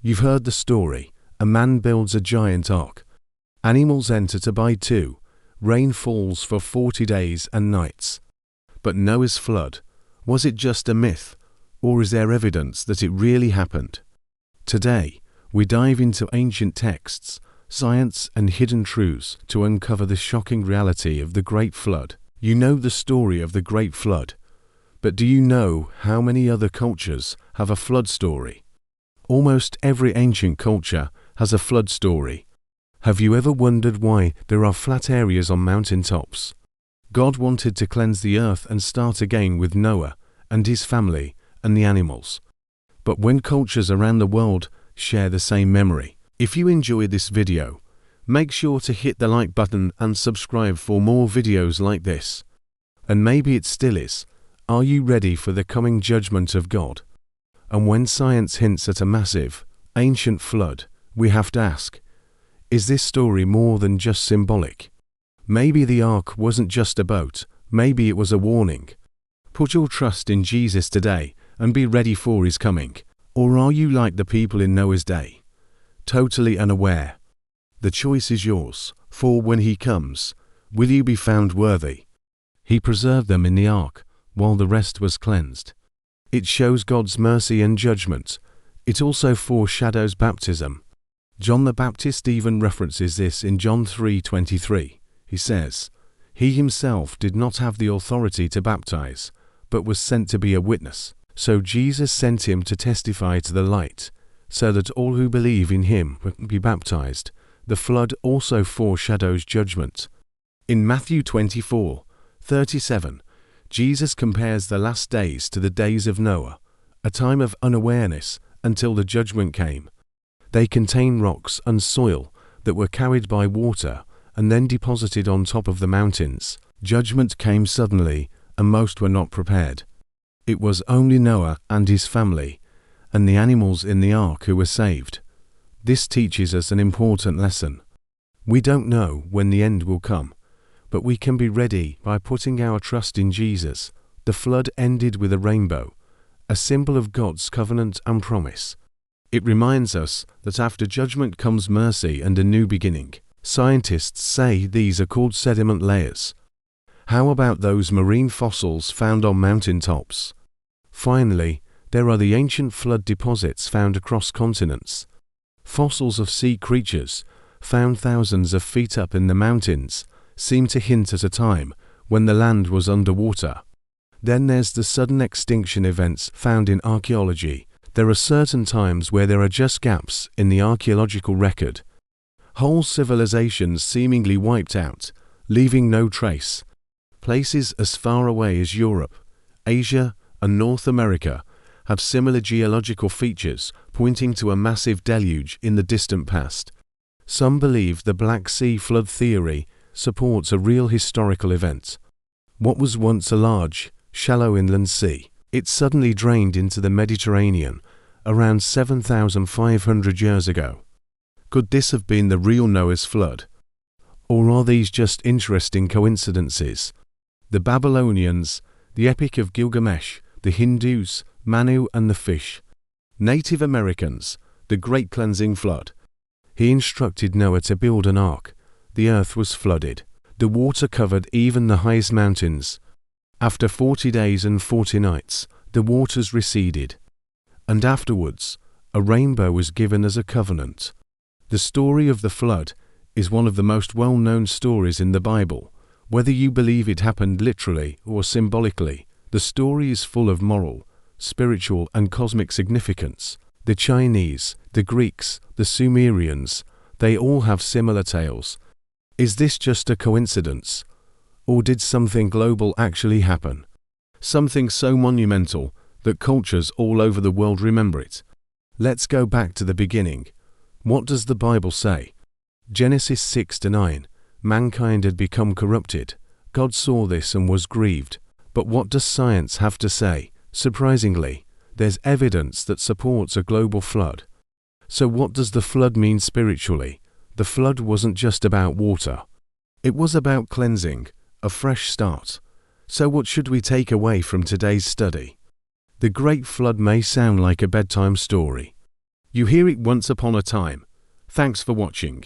You've heard the story. A man builds a giant ark. Animals enter to buy too. Rain falls for 40 days and nights. But Noah's flood, was it just a myth, or is there evidence that it really happened? Today, we dive into ancient texts, science, and hidden truths to uncover the shocking reality of the Great Flood. You know the story of the Great Flood, but do you know how many other cultures have a flood story? Almost every ancient culture has a flood story. Have you ever wondered why there are flat areas on mountain tops? God wanted to cleanse the earth and start again with Noah and his family and the animals. But when cultures around the world share the same memory. If you enjoyed this video, make sure to hit the like button and subscribe for more videos like this. And maybe it still is. Are you ready for the coming judgment of God? And when science hints at a massive, ancient flood, we have to ask, is this story more than just symbolic? Maybe the ark wasn't just a boat, maybe it was a warning. Put your trust in Jesus today and be ready for his coming. Or are you like the people in Noah's day, totally unaware? The choice is yours, for when he comes, will you be found worthy? He preserved them in the ark, while the rest was cleansed. It shows God's mercy and judgment. It also foreshadows baptism. John the Baptist even references this in John 3:23. He says, "He himself did not have the authority to baptize, but was sent to be a witness. So Jesus sent him to testify to the light, so that all who believe in him will be baptized." The flood also foreshadows judgment. In Matthew 24:37, Jesus compares the last days to the days of Noah, a time of unawareness until the judgment came. They contain rocks and soil that were carried by water and then deposited on top of the mountains. Judgment came suddenly, and most were not prepared. It was only Noah and his family, and the animals in the ark who were saved. This teaches us an important lesson. We don't know when the end will come, but we can be ready by putting our trust in Jesus. The flood ended with a rainbow, a symbol of God's covenant and promise. It reminds us that after judgment comes mercy and a new beginning. Scientists say these are called sediment layers. How about those marine fossils found on mountain tops? Finally, there are the ancient flood deposits found across continents. Fossils of sea creatures, found thousands of feet up in the mountains, seem to hint at a time when the land was underwater. Then there's the sudden extinction events found in archaeology. There are certain times where there are just gaps in the archaeological record. Whole civilizations seemingly wiped out, leaving no trace. Places as far away as Europe, Asia, and North America have similar geological features pointing to a massive deluge in the distant past. Some believe the Black Sea flood theory supports a real historical event. What was once a large, shallow inland sea, it suddenly drained into the Mediterranean around 7,500 years ago. Could this have been the real Noah's flood? Or are these just interesting coincidences? The Babylonians, the Epic of Gilgamesh, the Hindus, Manu and the fish. Native Americans, the Great Cleansing Flood. He instructed Noah to build an ark. The earth was flooded. The water covered even the highest mountains. After 40 days and 40 nights, the waters receded. And afterwards, a rainbow was given as a covenant. The story of the flood is one of the most well-known stories in the Bible. Whether you believe it happened literally or symbolically, the story is full of moral, spiritual, and cosmic significance. The Chinese, the Greeks, the Sumerians, they all have similar tales. Is this just a coincidence? Or did something global actually happen? Something so monumental that cultures all over the world remember it. Let's go back to the beginning. What does the Bible say? Genesis 6-9. Mankind had become corrupted. God saw this and was grieved. But what does science have to say? Surprisingly, there's evidence that supports a global flood. So what does the flood mean spiritually? The flood wasn't just about water. It was about cleansing, a fresh start. So what should we take away from today's study? The Great Flood may sound like a bedtime story. You hear it once upon a time. Thanks for watching.